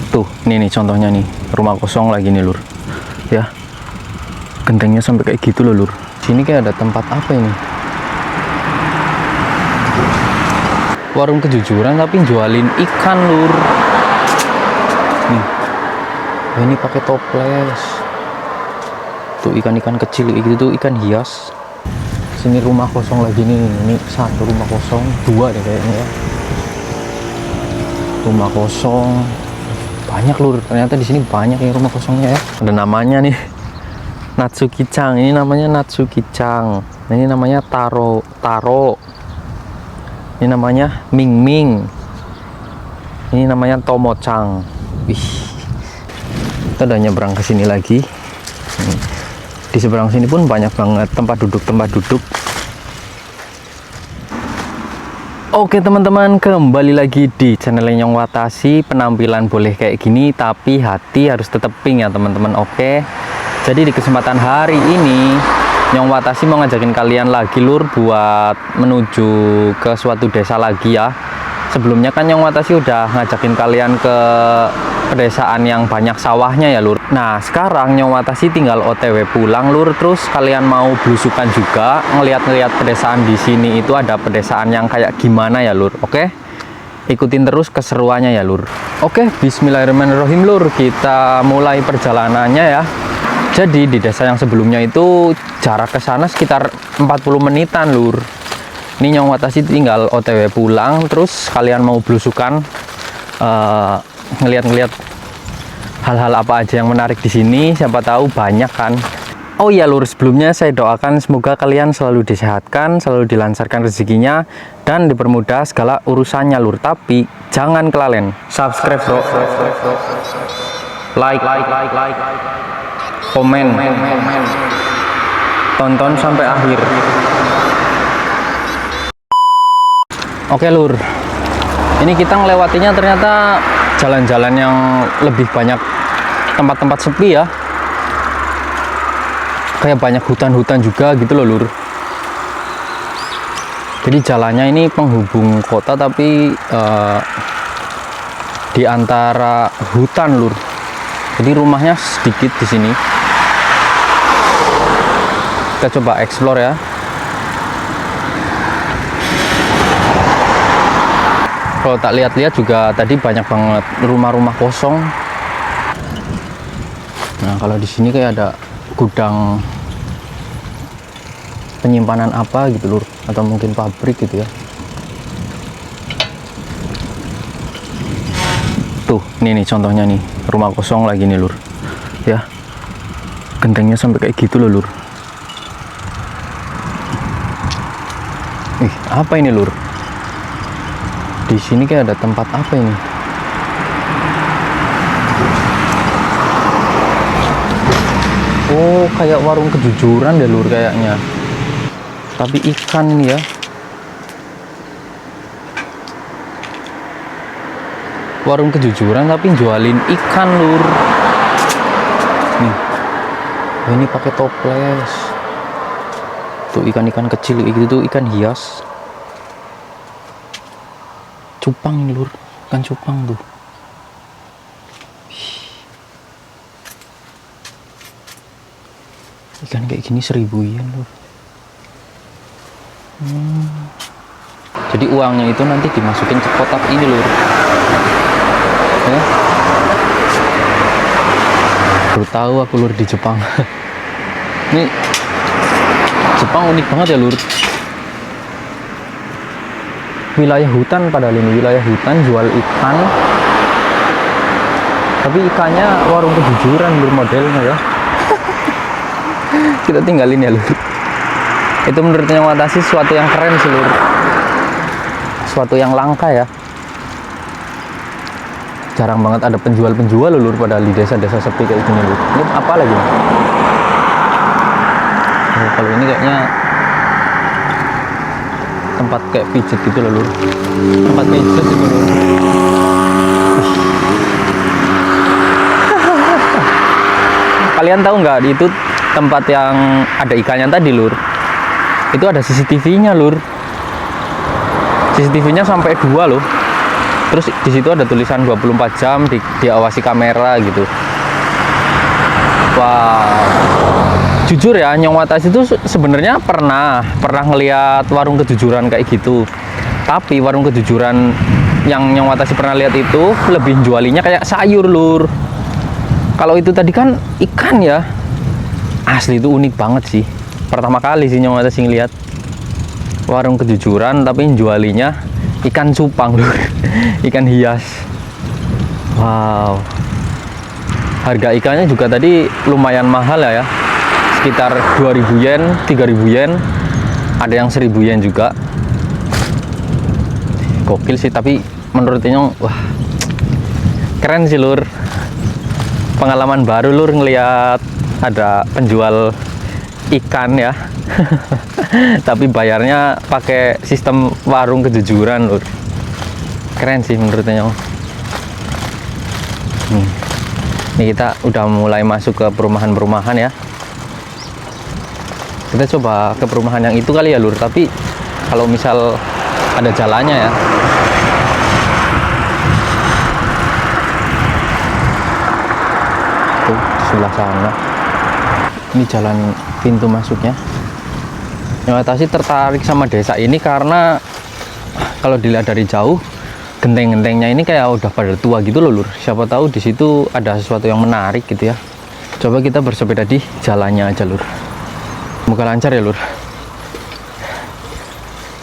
Tuh, ini nih contohnya nih, rumah kosong lagi nih lur. Ya, gentengnya sampai kayak gitu loh lur. Sini kayak ada tempat apa ini? Warung kejujuran tapi jualin ikan lur. Nih, ini pakai toples. Tuh ikan-ikan kecil gitu tuh, ikan hias. Sini rumah kosong lagi nih. Ini satu rumah kosong, dua deh kayaknya ya. Rumah kosong banyak lur. Ternyata di sini banyak ya rumah kosongnya ya. Ada namanya nih, Natsukicang. Ini namanya Natsukicang. Ini namanya Taro. Ini namanya Ming Ming. Ini namanya Tomocang. Wih, kita udah nyebrang ke sini lagi. Di seberang sini pun banyak banget tempat duduk. Oke teman-teman, kembali lagi di channel Nyong Watashi. Penampilan boleh kayak gini, tapi hati harus tetap pink ya teman-teman. Oke, jadi di kesempatan hari ini Nyong Watashi mau ngajakin kalian lagi lur buat menuju ke suatu desa lagi ya. Sebelumnya kan Nyong Watashi udah ngajakin kalian ke pedesaan yang banyak sawahnya ya lur. Nah sekarang Nyong Watashi tinggal OTW pulang lur. Terus kalian mau belusukan juga, ngeliat-ngeliat pedesaan di sini itu ada pedesaan yang kayak gimana ya lur. Oke, ikutin terus keseruannya ya lur. Oke, bismillahirrahmanirrahim lur. Kita mulai perjalanannya ya. Jadi di desa yang sebelumnya itu jarak ke sana sekitar 40 menitan lur. Ini Nyong Watashi tinggal OTW pulang. Terus kalian mau belusukan, ngeliat-ngeliat hal-hal apa aja yang menarik di sini, siapa tahu banyak kan. Oh iya lur, sebelumnya saya doakan semoga kalian selalu disehatkan, selalu dilancarkan rezekinya, dan dipermudah segala urusannya lur. Tapi jangan kelalen subscribe bro, like, komen, tonton sampai akhir. Oke lur, ini kita ngelewatinya ternyata jalan-jalan yang lebih banyak tempat-tempat sepi ya, kayak banyak hutan-hutan juga gitu loh lur. Jadi jalannya ini penghubung kota tapi di antara hutan lur. Jadi rumahnya sedikit di sini. Kita coba explore ya. Kalau tak lihat-lihat juga tadi banyak banget rumah-rumah kosong. Nah kalau di sini kayak ada gudang penyimpanan apa gitu lur, atau mungkin pabrik gitu ya. Tuh ini nih contohnya nih, rumah kosong lagi nih lur. Ya, gentengnya sampai kayak gitu loh lur. Ih, apa ini lur? Di sini kayak ada tempat apa ini? Oh, kayak warung kejujuran deh lur kayaknya. Tapi ikan ini ya. Warung kejujuran tapi jualin ikan lur. Nih. Oh, ini pakai toples. Tuh ikan-ikan kecil gitu tuh, ikan hias. Cupang nih lur, ikan cupang tuh. Ikan kayak gini 1000 yen lur. Jadi uangnya itu nanti dimasukin ke kotak ini lur ya. Baru tahu aku lur di Jepang. Ini Jepang unik banget ya lur. Wilayah hutan, padahal ini wilayah hutan jual ikan, tapi ikannya warung kejujuran lur modelnya ya. Kita tinggalin ya lur. Itu menurut Nyong Watashi suatu yang keren sih lur, suatu yang langka ya. Jarang banget ada penjual-penjual lur padahal di desa-desa sepi kayak gini lur. Ini apa lagi? Oh, kalau ini kayaknya tempat kayak pijet gitu loh lur. Tempat pijet gitu lur. Kalian tahu nggak itu tempat yang ada ikannya tadi lur? Itu ada CCTV-nya lur. CCTV-nya sampai 2 loh. Terus di situ ada tulisan 24 jam diawasi kamera gitu. Wow. Jujur ya, Nyong Watas itu sebenarnya pernah ngelihat warung kejujuran kayak gitu. Tapi warung kejujuran yang Nyong Watasi pernah lihat itu lebih jualinya kayak sayur, Lur. Kalau itu tadi kan ikan ya. Asli itu unik banget sih. Pertama kali sih Nyong Watasi ngelihat warung kejujuran tapi jualinya ikan cupang, Lur. Ikan hias. Wow. Harga ikannya juga tadi lumayan mahal ya. Sekitar 2.000 yen, 3.000 yen. Ada yang 1.000 yen juga. Gokil sih, tapi menurut Nyong, wah, keren sih, Lur. Pengalaman baru, Lur, ngelihat ada penjual ikan ya. Tapi bayarnya pakai sistem warung kejujuran, Lur. Keren sih menurut Nyong. Ini kita udah mulai masuk ke perumahan-perumahan ya. Kita coba ke perumahan yang itu kali ya, Lur. Tapi kalau misal ada jalannya ya. Tuh, sebelah sana. Ini jalan pintu masuknya. Nyong Watasi tertarik sama desa ini karena kalau dilihat dari jauh, genteng-gentengnya ini kayak udah pada tua gitu loh, Lur. Siapa tahu di situ ada sesuatu yang menarik gitu ya. Coba kita bersepeda di jalannya aja, Lur. Semoga lancar ya, Lur.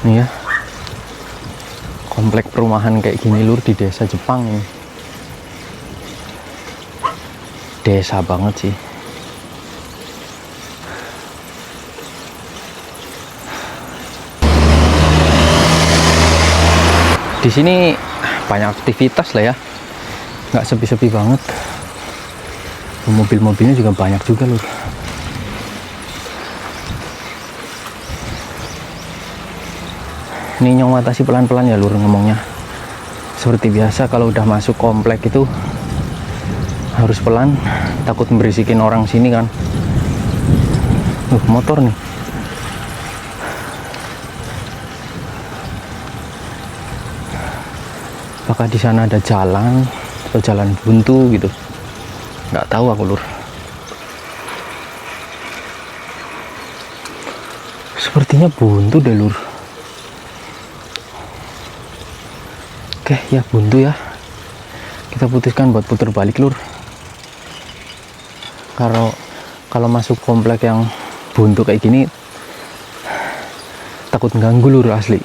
Nih ya. Komplek perumahan kayak gini, Lur, di desa Jepang ini. Desa banget sih. Di sini banyak aktivitas lah ya. Nggak sepi-sepi banget. Mobil-mobilnya juga banyak juga, Lur. Ini Nyong Watasi pelan-pelan ya, Lur, ngomongnya. Seperti biasa kalau udah masuk komplek itu harus pelan, takut memberisikin orang sini kan. Motor nih. Apakah di sana ada jalan atau jalan buntu gitu? Nggak tahu aku, Lur. Sepertinya buntu deh, Lur. Oke, ya buntu ya. Kita putuskan buat putar balik, Lur. Kalau masuk komplek yang buntu kayak gini, takut ganggu, Lur, asli.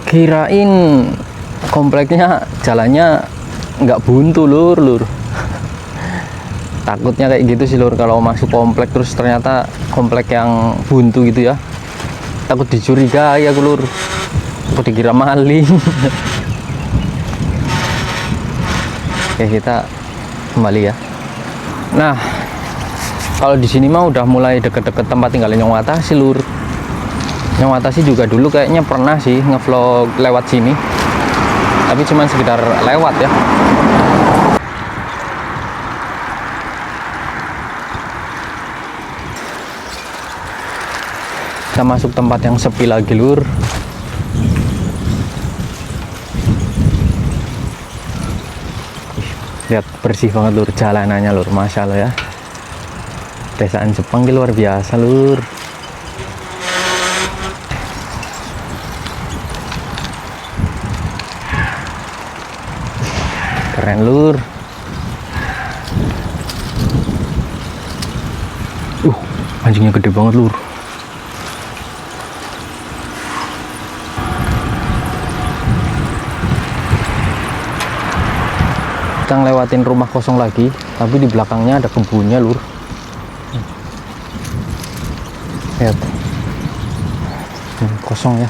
Kirain kompleknya jalannya nggak buntu, Lur. Takutnya kayak gitu sih, Lur, kalau masuk komplek terus ternyata komplek yang buntu gitu ya. Takut dicurigai aku, Lur. Takut dikira maling. Oke, kita kembali ya. Nah, kalau di sini mah udah mulai deket-deket tempat tinggalnya Nyong Watasi, Lur. Nyong Watasi juga dulu kayaknya pernah sih ngevlog lewat sini, tapi cuman sekedar lewat ya. Kita masuk tempat yang sepi lagi, Lur. Lihat, bersih banget, Lur, jalanannya, Lur. Masya Allah ya. Desaan Jepang ini luar biasa, Lur. Keren, Lur. Anjingnya gede banget, Lur. Kita ngelewatin rumah kosong lagi, tapi di belakangnya ada kebunnya, Lur. Lihat, kosong ya.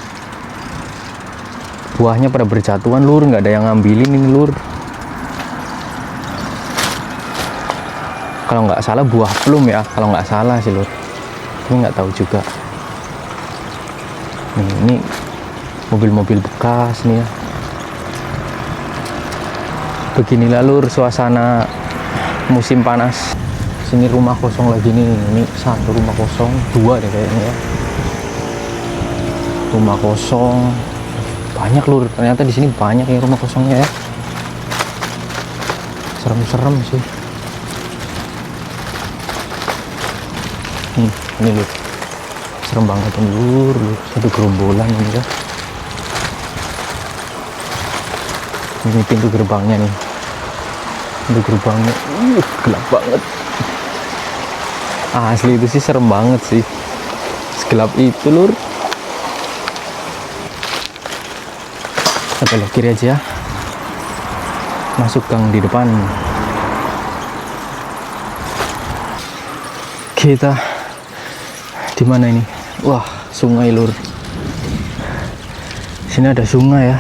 Buahnya pada berjatuhan, Lur, nggak ada yang ngambilin ini, Lur. Kalau nggak salah buah plum ya, kalau nggak salah sih, Lur. Ini nggak tahu juga. Ini mobil-mobil bekas nih ya. Beginilah, Lur, suasana musim panas. Sini rumah kosong lagi nih. Ini satu rumah kosong, dua deh kayaknya ya. Rumah kosong, banyak lur, ternyata di sini banyak ya rumah kosongnya ya. Serem-serem sih. Ini lur, serem banget ini lur, satu gerombolan ini ya. Ini pintu gerbangnya nih, pintu gerbangnya, gelap banget. Asli itu sih serem banget sih, segelap itu lur. Kita belok kiri aja ya, masuk gang di depan. Kita di mana ini? Wah, sungai lur. Sini ada sungai ya.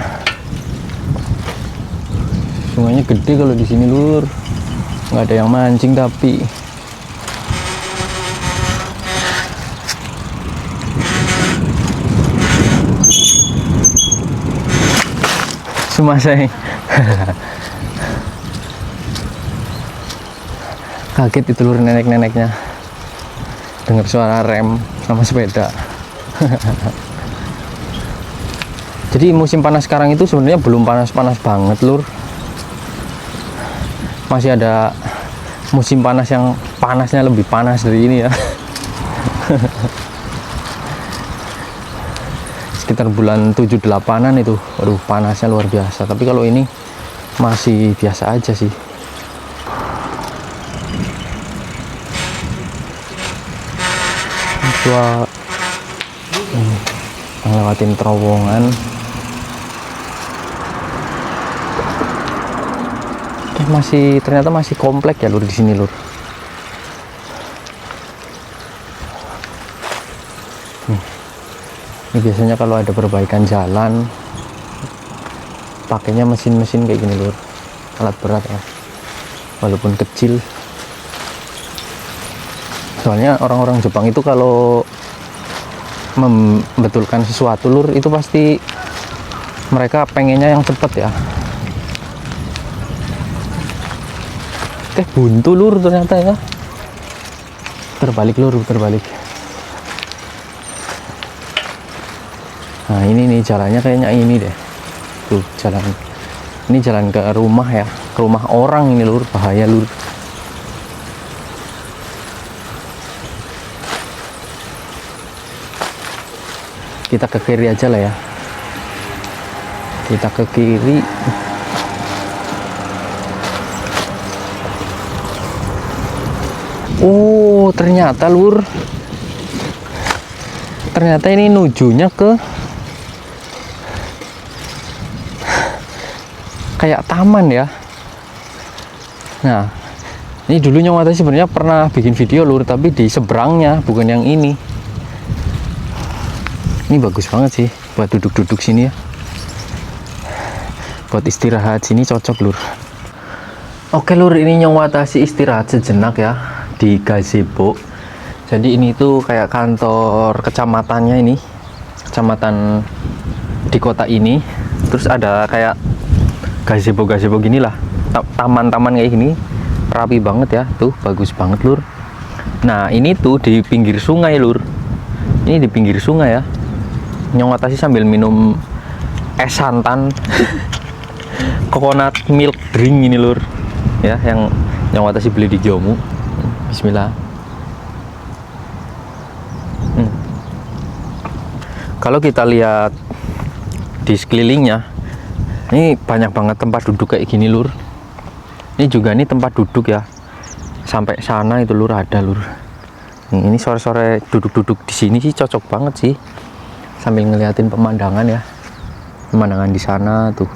Sungainya gede kalau di sini lur. Nggak ada yang mancing tapi. Sumasai. Kaget itu lur, nenek-neneknya dengar suara rem sama sepeda. Jadi musim panas sekarang itu sebenarnya belum panas-panas banget lur, masih ada musim panas yang panasnya lebih panas dari ini ya. Sekitar bulan 7-8an itu, aduh panasnya luar biasa. Tapi kalau ini masih biasa aja sih. Gua ngelewatin terowongan. Masih ternyata masih komplek ya lur di sini lur. Ini biasanya kalau ada perbaikan jalan pakainya mesin-mesin kayak gini lur, alat berat ya, walaupun kecil. Soalnya orang-orang Jepang itu kalau membetulkan sesuatu lur, itu pasti mereka pengennya yang cepet ya. Buntu lur ternyata ya. Terbalik lur, terbalik. Nah ini nih jalannya kayaknya ini deh. Tuh jalan. Ini jalan ke rumah ya, ke rumah orang ini lur, bahaya lur. Kita ke kiri aja lah ya. Kita ke kiri. Oh ternyata lur, ternyata ini nujunya ke kayak taman ya. Nah ini dulunya Wata sebenarnya pernah bikin video lur, tapi di seberangnya, bukan yang ini. Ini bagus banget sih buat duduk-duduk sini ya, buat istirahat sini cocok lur. Oke lur, ini Nyong Watashi istirahat sejenak ya di gazebo. Jadi ini tuh kayak kantor kecamatannya, ini kecamatan di kota ini. Terus ada kayak gazebo gini lah, taman-taman kayak gini, rapi banget ya. Tuh bagus banget lur. Nah ini tuh di pinggir sungai lur, ini di pinggir sungai ya. Nyong Watashi sambil minum es santan coconut milk drink ini lur ya, yang Nyong Watashi beli di Jomu. Bismillah. Kalau kita lihat di sekelilingnya, ini banyak banget tempat duduk kayak gini lur. Ini juga nih tempat duduk ya, sampai sana itu lur ada lur. Ini sore-sore duduk-duduk di sini sih cocok banget sih, sambil ngeliatin pemandangan ya, pemandangan di sana tuh.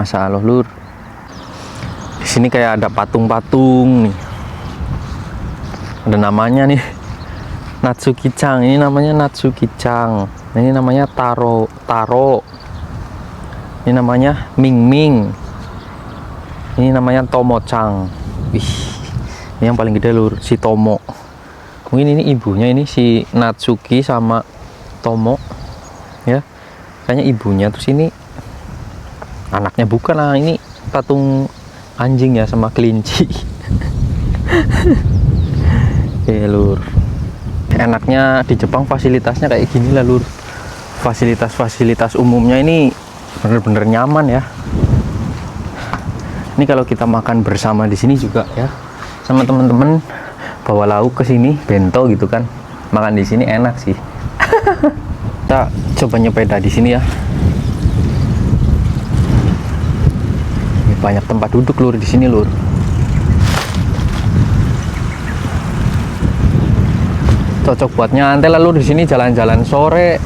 Masya Allah lur. Di sini kayak ada patung-patung nih. Ada namanya nih, Natsuki-chan. Ini namanya Natsuki-chan. Ini namanya Taro. Ini namanya Ming. Ini namanya Tomo-chan. Wih, ini yang paling gede lur, si Tomo. Mungkin ini ibunya, ini si Natsuki sama Tomo ya, kayaknya ibunya. Terus ini anaknya, bukan lah, ini patung anjing ya sama kelinci. Oke lur, enaknya di Jepang fasilitasnya kayak gini lah lur. fasilitas-fasilitas umumnya ini bener-bener nyaman ya. Ini kalau kita makan bersama di sini juga ya, sama teman-teman bawa lauk ke sini, bento gitu kan, makan di sini enak sih. Kita coba nyepeda di sini ya. Ini banyak tempat duduk lur di sini lur. Cocok buat nyantai lah lur di sini, jalan-jalan sore,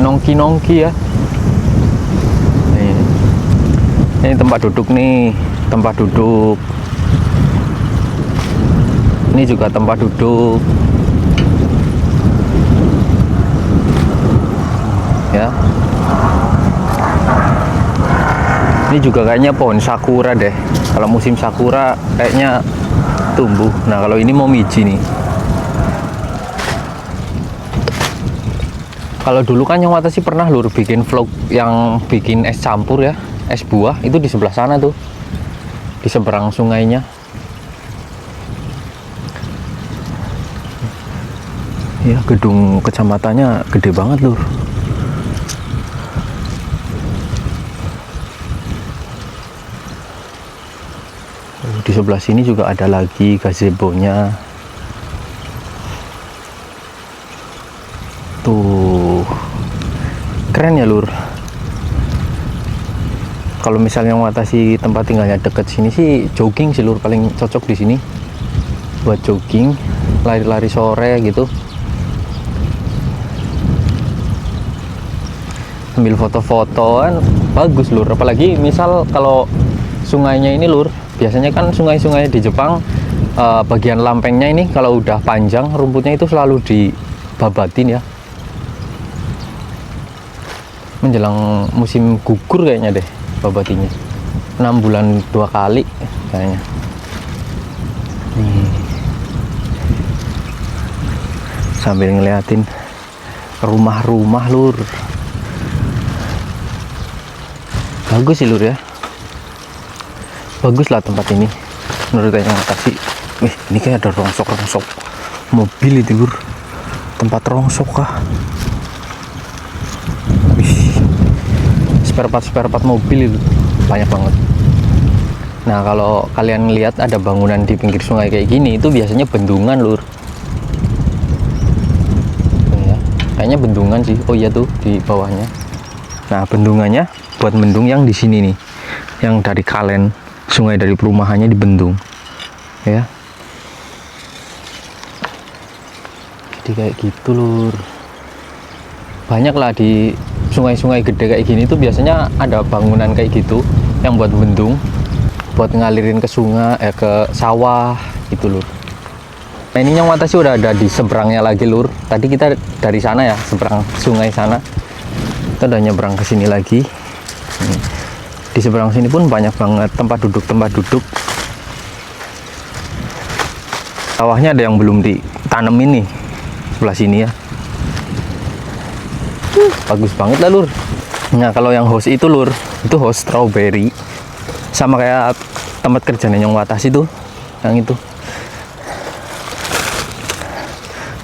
nongki-nongki ya. Ini tempat duduk nih, tempat duduk. Ini juga tempat duduk. Ya. Ini juga kayaknya pohon sakura deh. Kalau musim sakura kayaknya tumbuh. Nah, kalau ini momiji nih. Kalau dulu kan yang Watashi pernah lur bikin vlog yang bikin es campur ya. Es buah itu di sebelah sana tuh, di seberang sungainya ya. Gedung kecamatannya gede banget lur. Di sebelah sini juga ada lagi gazebo-nya tuh, keren ya lur. Kalau misalnya Watashi tempat tinggalnya deket sini sih jogging sih lur, paling cocok di sini buat jogging, lari-lari sore gitu, ambil foto-fotoan bagus lur. Apalagi misal kalau sungainya ini lur, biasanya kan sungai-sungai di Jepang bagian lampengnya ini kalau udah panjang rumputnya itu selalu dibabatin ya, menjelang musim gugur kayaknya deh babatinya, 6 bulan 2 kali kayaknya. Nih, sambil ngeliatin rumah-rumah lur, bagus sih lur ya, bagus lah tempat ini menurut yang Watashi. Wih, ini kayak ada rongsok-rongsok mobil itu lur, tempat rongsok kah? Spare part mobil itu banyak banget. Nah, kalau kalian lihat ada bangunan di pinggir sungai kayak gini, itu biasanya bendungan lur. Ya, kayaknya bendungan sih. Oh iya tuh di bawahnya. Nah, bendungannya buat mendung yang di sini nih, yang dari kalen sungai dari perumahannya dibendung ya. Jadi kayak gitu lur. Banyak lah di sungai-sungai gede kayak gini tuh biasanya ada bangunan kayak gitu yang buat bendung, buat ngalirin ke sungai, ke sawah gitu lur. Nah, ini yang Watashi udah ada di seberangnya lagi lur. Tadi kita dari sana ya, seberang sungai sana, kita udah nyebrang ke sini lagi. Di seberang sini pun banyak banget tempat duduk. Sawahnya ada yang belum ditanemin nih, sebelah sini ya. Bagus banget lah lur. Nah, kalau yang host itu lur, itu host strawberry, sama kayak tempat kerjanya yang Watashi tuh, yang itu.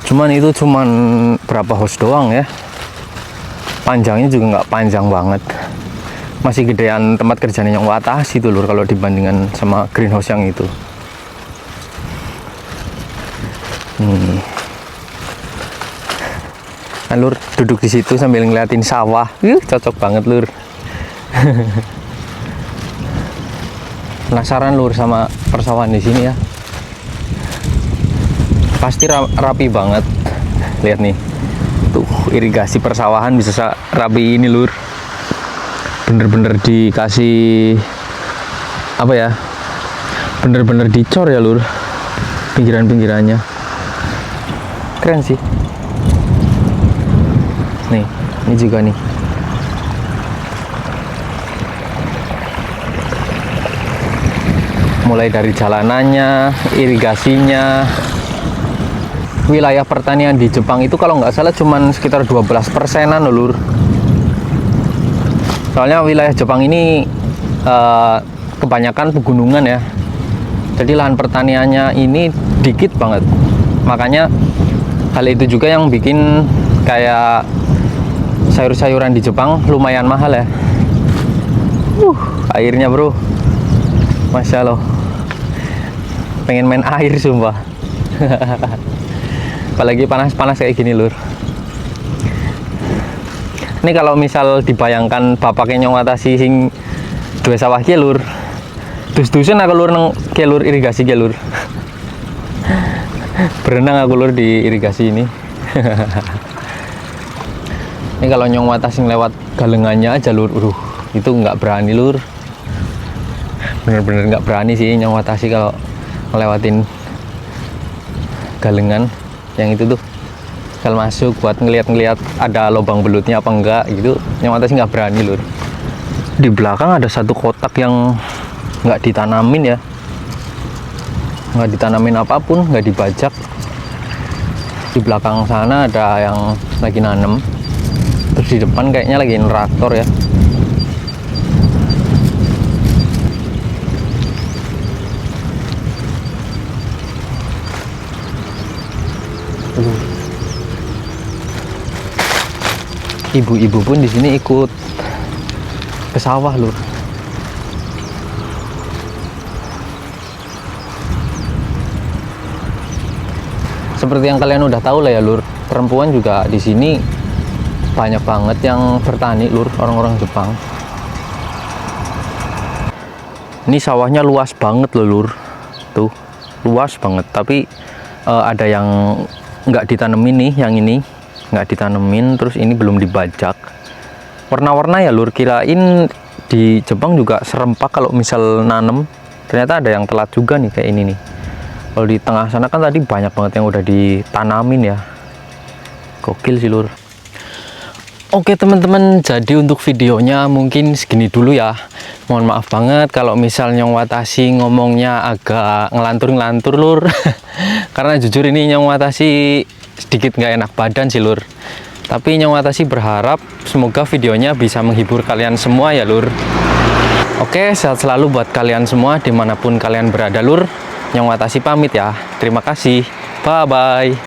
Cuman itu cuman berapa host doang ya, panjangnya juga nggak panjang banget, masih gedean tempat kerjanya yang Watashi tuh lur kalau dibandingkan sama greenhouse yang itu. Nih, nah, lur duduk di situ sambil ngeliatin sawah, cocok banget lur. Penasaran lur sama persawahan di sini ya? Pasti rapi banget. Lihat nih, tuh irigasi persawahan bisa rapi ini lur. Bener-bener dikasih apa ya? Bener-bener dicor ya lur, pinggiran-pinggirannya. Keren sih. Nih, ini juga nih. Mulai dari jalanannya, irigasinya. Wilayah pertanian di Jepang itu kalau nggak salah cuman sekitar 12%-an lur. Soalnya wilayah Jepang ini kebanyakan pegunungan ya. Jadi lahan pertaniannya ini dikit banget. Makanya hal itu juga yang bikin kayak sayur-sayuran di Jepang lumayan mahal ya. Airnya bro, Masya Allah, pengen main air sumpah. Apalagi panas-panas kayak gini lur. Ini kalau misal dibayangkan bapaknya Nyong Watashi sing dua sawah ki lur, dus-dusun aku lur nang ke lur irigasi ke lur. Berenang aku lur di irigasi ini. Ini kalau Nyong Watashi lewat galengannya aja lur, itu nggak berani lur. Bener-bener nggak berani sih Nyong Watashi kalau ngelewatin galengan yang itu tuh. Kalau masuk buat ngeliat-ngeliat ada lubang belutnya apa enggak gitu, Nyong Watashi nggak berani lur. Di belakang ada satu kotak yang nggak ditanamin ya, nggak ditanamin apapun, nggak dibajak. Di belakang sana ada yang lagi nanem, terus di depan kayaknya lagi traktor ya. Ibu-ibu pun di sini ikut ke sawah lur. Seperti yang kalian udah tahu lah ya lur, perempuan juga di sini banyak banget yang bertani lur, orang-orang Jepang. Ini sawahnya luas banget loh lur, tuh luas banget. Tapi ada yang nggak ditanemin nih, yang ini nggak ditanemin, terus ini belum dibajak. Warna-warna ya lur, kirain di Jepang juga serempak kalau misal nanem, ternyata ada yang telat juga nih kayak ini nih. Kalau di tengah sana kan tadi banyak banget yang udah ditanamin ya, gokil sih lur. Oke teman-teman, jadi untuk videonya mungkin segini dulu ya. Mohon maaf banget kalau misal Nyong Watashi ngomongnya agak ngelantur-ngelantur lur. Karena jujur ini Nyong Watashi sedikit nggak enak badan sih lur. Tapi Nyong Watashi berharap semoga videonya bisa menghibur kalian semua ya lur. Oke, sehat selalu buat kalian semua dimanapun kalian berada lur. Nyong Watashi pamit ya. Terima kasih. Bye-bye.